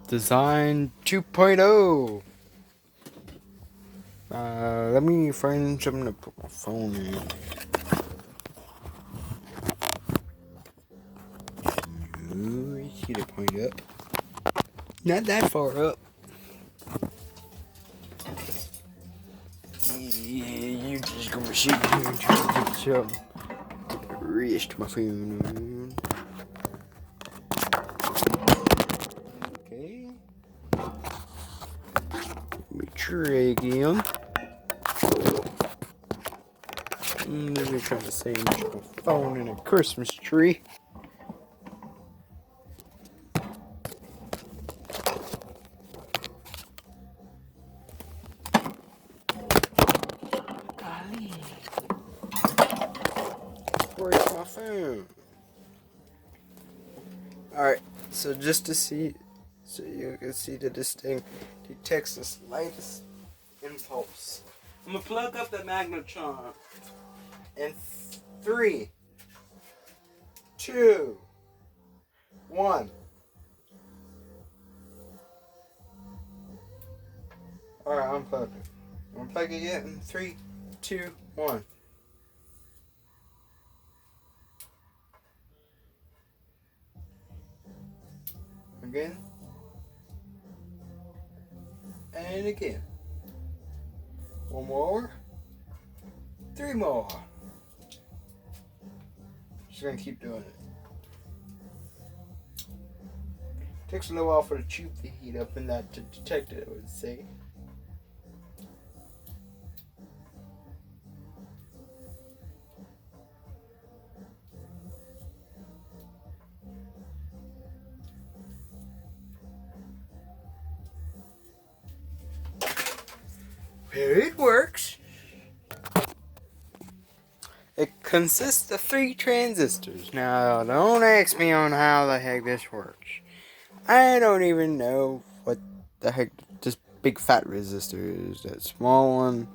Design 2.0. Let me find something to put my phone in. Ooh, you see the point up. Not that far up. Yeah, you just gonna sit here and try to get some rest, my phone. Okay. Let me try again. Let me try to sandwich my phone in a Christmas tree. Golly. Where's my phone? Alright, so just to see, so you can see that this thing detects the slightest impulse. I'm gonna plug up the magnetron in 3, 2, 1. Alright, unplug it. Unplug it yet in 3, 2, 1. Again. And again. One more. 3 more. Just gonna keep doing it. Takes a little while for the tube to heat up and that to detect it, I would say. Here it works. It consists of 3 transistors. Now, don't ask me on how the heck this works. I don't even know what the heck this big fat resistor is. That small one